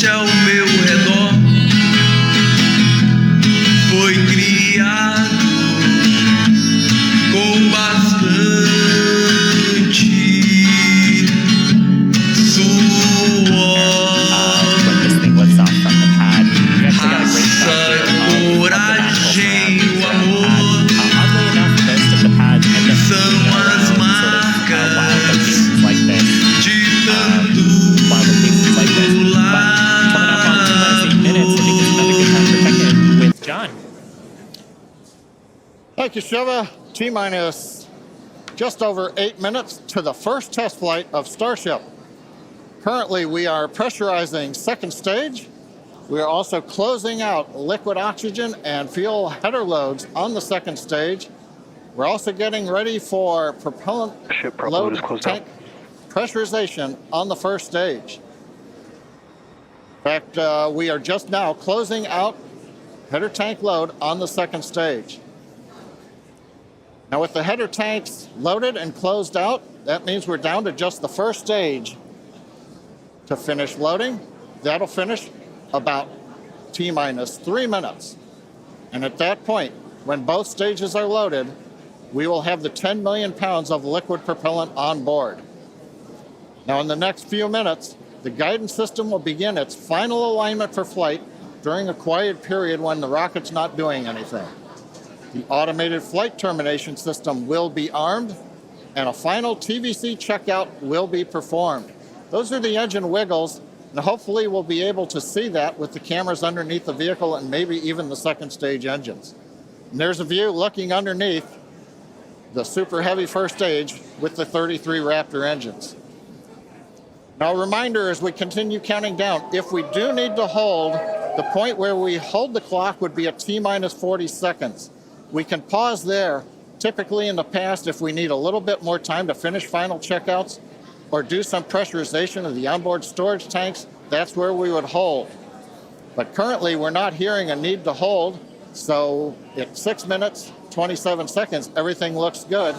ambiente ao meu redor foi criado com bastante suor, raça, coragem, o amor são as marcas de tanto John. Thank you, Cheia. T-minus just over 8 minutes to the first test flight of Starship. Currently, we are pressurizing second stage. We are also closing out liquid oxygen and fuel header loads on the second stage. We're also getting ready for propellant load tank pressurization on the first stage. In fact, we are just now closing out header tank load on the second stage. Now with the header tanks loaded and closed out, that means we're down to just the first stage to finish loading. That'll finish about T-minus 3 minutes. And at that point, when both stages are loaded, we will have the 10 million pounds of liquid propellant on board. Now in the next few minutes, the guidance system will begin its final alignment for flight during a quiet period when the rocket's not doing anything. The automated flight termination system will be armed, and a final TVC checkout will be performed. Those are the engine wiggles, and hopefully we'll be able to see that with the cameras underneath the vehicle and maybe even the second stage engines. And there's a view looking underneath the super heavy first stage with the 33 Raptor engines. Now a reminder as we continue counting down, if we do need to hold, the point where we hold the clock would be at T-minus 40 seconds. We can pause there. Typically in the past, if we need a little bit more time to finish final checkouts or do some pressurization of the onboard storage tanks, that's where we would hold. But currently we're not hearing a need to hold, so at 6 minutes, 27 seconds, everything looks good.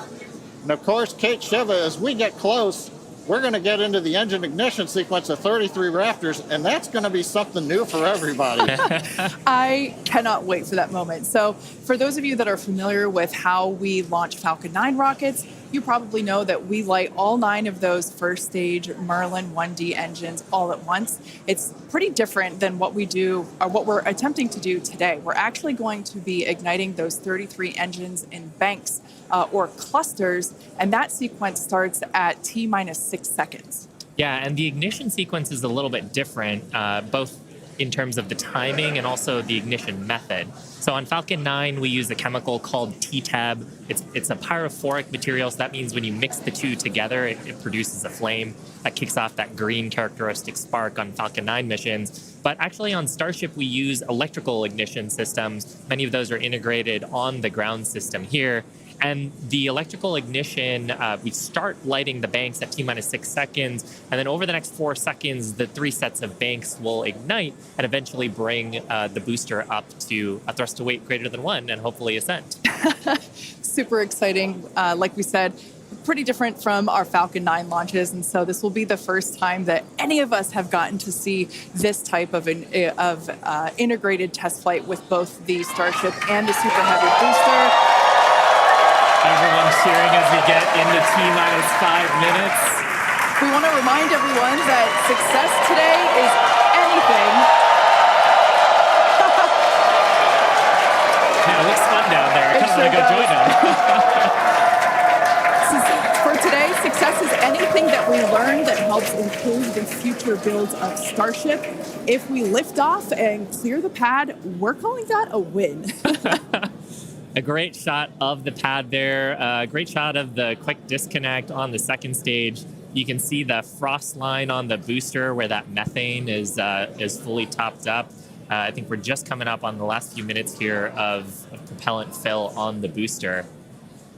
And of course, Kate, Cheia, as we get close, we're going to get into the engine ignition sequence of 33 Raptors, and that's going to be something new for everybody. I cannot wait for that moment. So for those of you that are familiar with how we launch Falcon 9 rockets, you probably know that we light all 9 of those first stage Merlin 1D engines all at once. It's pretty different than what we do or what we're attempting to do today. We're actually going to be igniting those 33 engines in banks or clusters, and that sequence starts at T-minus 6 seconds. Yeah, and the ignition sequence is a little bit different, both in terms of the timing and also the ignition method. So on Falcon 9, we use a chemical called T-Tab. It's a pyrophoric material, so that means when you mix the two together, it produces a flame that kicks off that green characteristic spark on Falcon 9 missions. But actually on Starship, we use electrical ignition systems. Many of those are integrated on the ground system here. And the electrical ignition, we start lighting the banks at T-minus 6 seconds, and then over the next 4 seconds, the 3 sets of banks will ignite and eventually bring the booster up to a thrust to weight greater than 1 and hopefully ascent. Super exciting. Like we said, pretty different from our Falcon 9 launches, and so this will be the first time that any of us have gotten to see this type of integrated test flight with both the Starship and the Super Heavy booster. Everyone's cheering as we get into T-minus 5 minutes. We want to remind everyone that success today is anything. Yeah, it looks fun down there. I kind of want to go join them. For today, success is anything that we learn that helps improve the future builds of Starship. If we lift off and clear the pad, we're calling that a win. A great shot of the pad there. A great shot of the quick disconnect on the second stage. You can see the frost line on the booster where that methane is fully topped up. I think we're just coming up on the last few minutes here of propellant fill on the booster.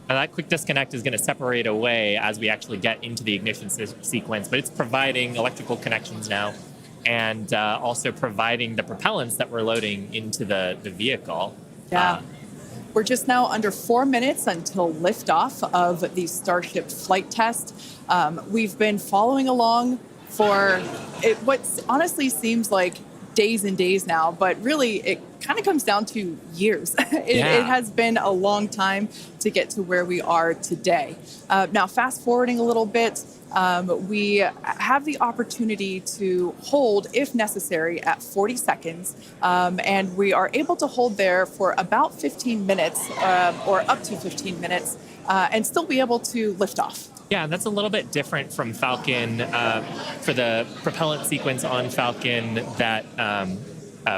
Now that quick disconnect is going to separate away as we actually get into the ignition sequence, but it's providing electrical connections now and also providing the propellants that we're loading into the vehicle. Yeah. We're just now under 4 minutes until liftoff of the Starship flight test. We've been following along for what honestly seems like days and days now, but really it kind of comes down to years. It has been a long time to get to where we are today. Now, fast forwarding a little bit, we have the opportunity to hold, if necessary, at 40 seconds, and we are able to hold there for about 15 minutes or up to 15 minutes and still be able to lift off. Yeah, and that's a little bit different from Falcon for the propellant sequence on Falcon that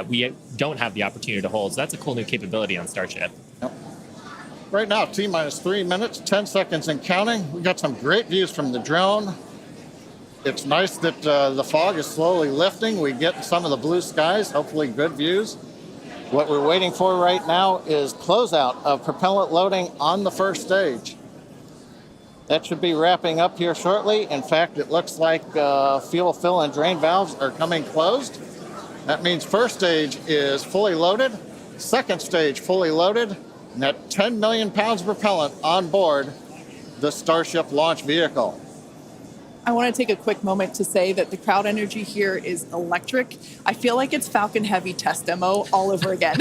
we don't have the opportunity to hold. So that's a cool new capability on Starship. Yep. Right now, T-minus 3 minutes, 10 seconds and counting. We got some great views from the drone. It's nice that the fog is slowly lifting. We get some of the blue skies, hopefully good views. What we're waiting for right now is closeout of propellant loading on the first stage. That should be wrapping up here shortly. In fact, it looks like fuel fill and drain valves are coming closed. That means first stage is fully loaded, second stage fully loaded, and that 10 million pounds of propellant on board the Starship launch vehicle. I want to take a quick moment to say that the crowd energy here is electric. I feel like it's Falcon Heavy test demo all over again.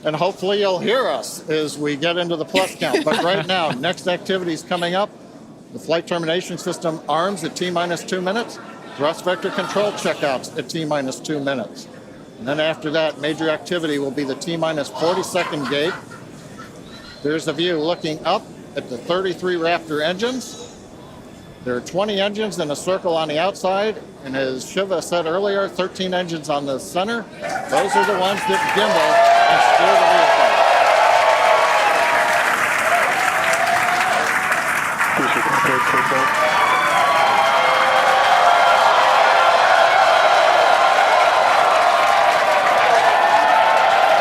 And hopefully you'll hear us as we get into the plus count. But right now, next activity is coming up. The flight termination system arms at T-minus 2 minutes. Thrust vector control checkouts at T-minus 2 minutes. And then after that, major activity will be the T-minus 40-second gate. There's a view looking up at the 33 Raptor engines. There are 20 engines in a circle on the outside, and as Shiva said earlier, 13 engines on the center. Those are the ones that gimbal and steer the vehicle.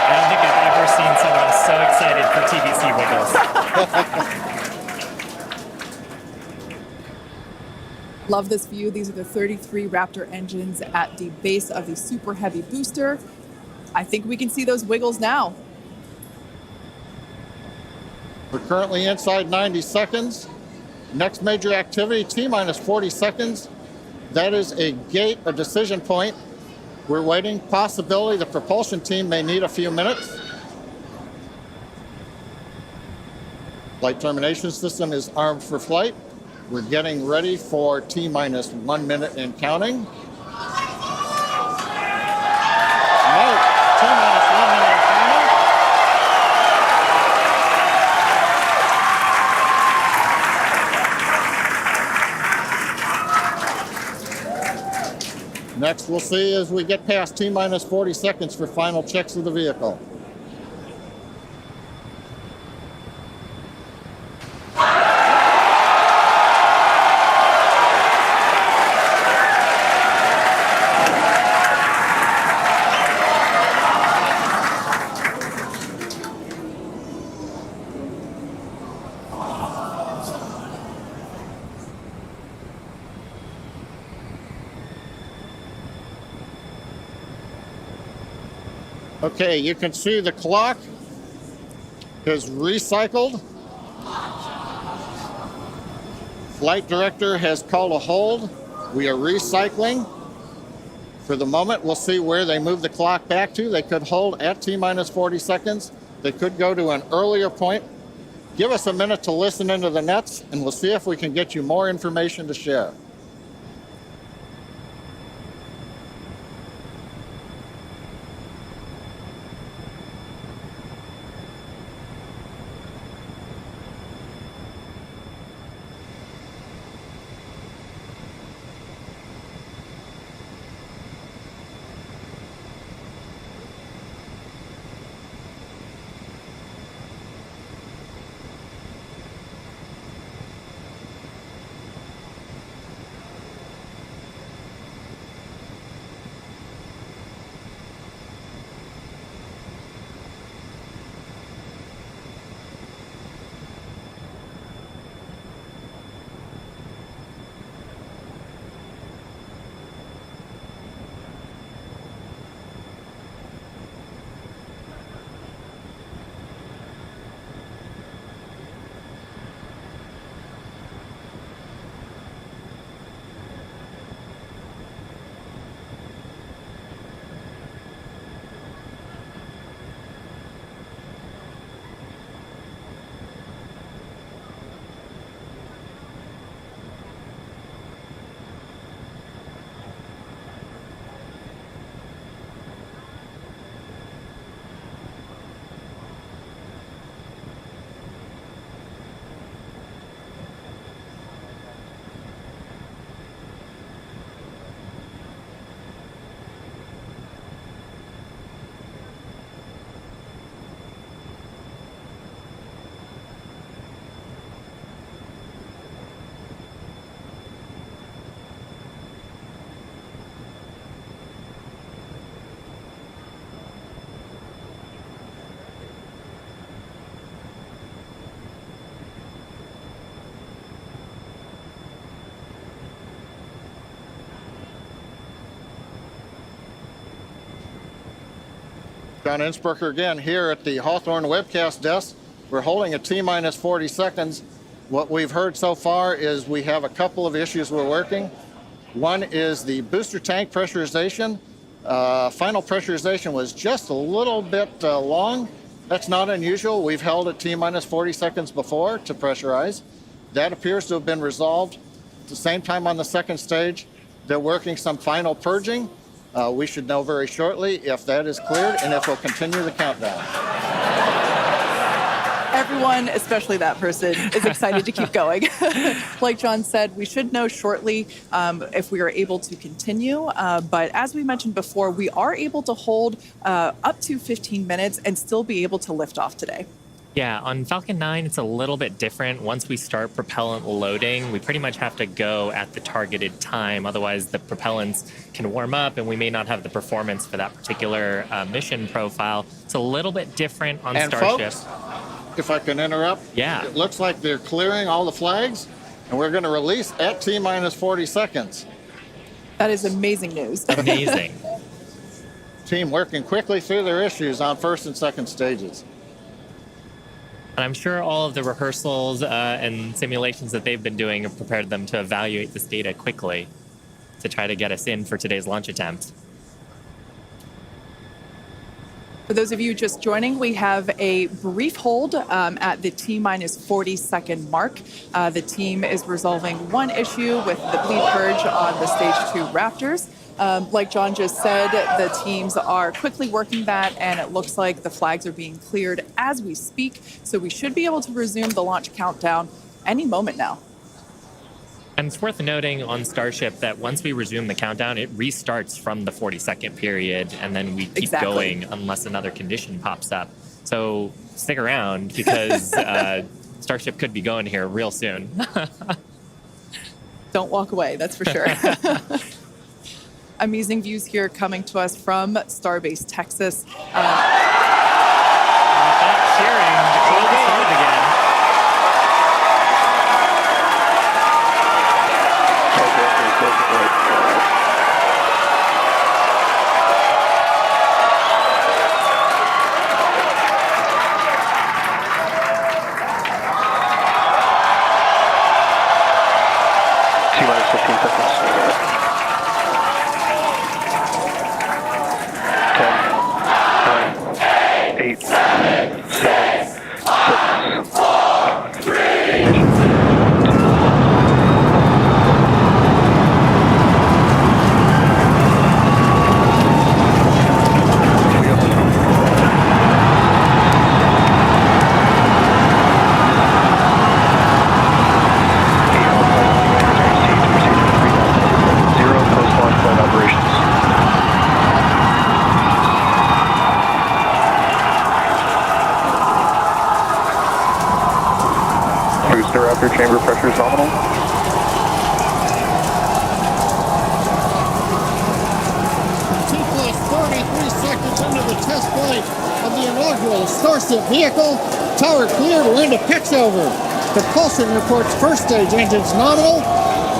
I don't think I've ever seen someone so excited for TVC wiggles. Love this view. These are the 33 Raptor engines at the base of the Super Heavy booster. I think we can see those wiggles now. We're currently inside 90 seconds. Next major activity, T-minus 40 seconds. That is a gate, a decision point. We're waiting. Possibility the propulsion team may need a few minutes. Flight termination system is armed for flight. We're getting ready for T-minus 1 minute and counting. No, T-minus 1 minute and counting. Next, we'll see as we get past T-minus 40 seconds for final checks of the vehicle. Okay, you can see the clock is recycled. Flight director has called a hold. We are recycling. For the moment, we'll see where they move the clock back to. They could hold at T-minus 40 seconds. They could go to an earlier point. Give us a minute to listen into the nets, and we'll see if we can get you more information to share. John Innsbrucker again here at the Hawthorne webcast desk. We're holding at T-minus 40 seconds. What we've heard so far is we have a couple of issues we're working. One is the booster tank pressurization. Final pressurization was just a little bit long. That's not unusual. We've held at T-minus 40 seconds before to pressurize. That appears to have been resolved. At the same time on the second stage, they're working some final purging. We should know very shortly if that is cleared and if we'll continue the countdown. Everyone, especially that person, is excited to keep going. Like John said, we should know shortly if we are able to continue. But as we mentioned before, we are able to hold up to 15 minutes and still be able to lift off today. Yeah, on Falcon 9, it's a little bit different. Once we start propellant loading, we pretty much have to go at the targeted time. Otherwise, the propellants can warm up and we may not have the performance for that particular mission profile. It's a little bit different on Starship. Folks, if I can interrupt, yeah, it looks like they're clearing all the flags and we're going to release at T-minus 40 seconds. That is amazing news. Amazing. Team working quickly through their issues on first and second stages. And I'm sure all of the rehearsals and simulations that they've been doing have prepared them to evaluate this data quickly to try to get us in for today's launch attempt. For those of you just joining, we have a brief hold at the T-minus 40 second mark. The team is resolving one issue with the bleed purge on the stage 2 Raptors. Like John just said, the teams are quickly working that, and it looks like the flags are being cleared as we speak. So we should be able to resume the launch countdown any moment now. And it's worth noting on Starship that once we resume the countdown, it restarts from the 40-second period, and then we keep going unless another condition pops up. So stick around because Starship could be going here real soon. Don't walk away, that's for sure. Amazing views here coming to us from Starbase, Texas. Cheering to close the start again. T-minus 15 seconds. 10, 9, 8, 7, 6, 5, 3. Raptor chamber pressure is nominal. 2 plus 43 seconds into the test flight of the inaugural Starship vehicle. Tower cleared, we're into pitch over. Propulsion reports first stage engines nominal.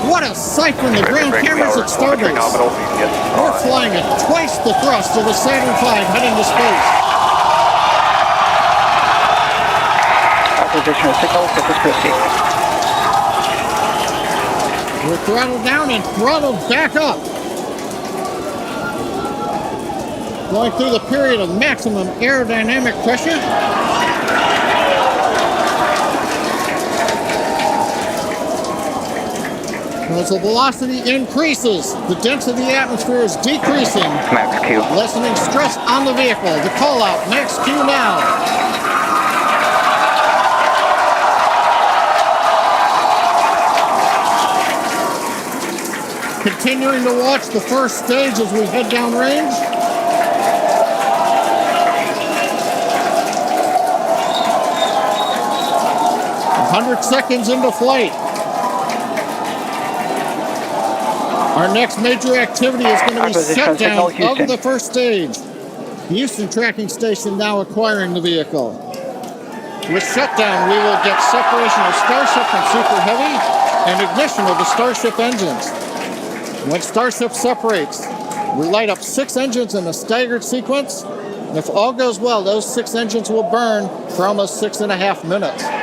What a sight from the ground cameras at Starbase. We're flying at twice the thrust of the Saturn V heading to space. Acquisition of signal, Corpus Christi. We're throttled down and throttled back up. Going through the period of maximum aerodynamic pressure. As the velocity increases, the density of the atmosphere is decreasing. Max Q. Lessening stress on the vehicle. The call out, max Q now. Continuing to watch the first stage as we head down range. A 100 seconds into flight. Our next major activity is going to be shutdown of the first stage. The Houston tracking station now acquiring the vehicle. With shutdown, we will get separation of Starship from Super Heavy and ignition of the Starship engines. When Starship separates, we light up 6 engines in a staggered sequence. And if all goes well, those 6 engines will burn for almost 6.5 minutes.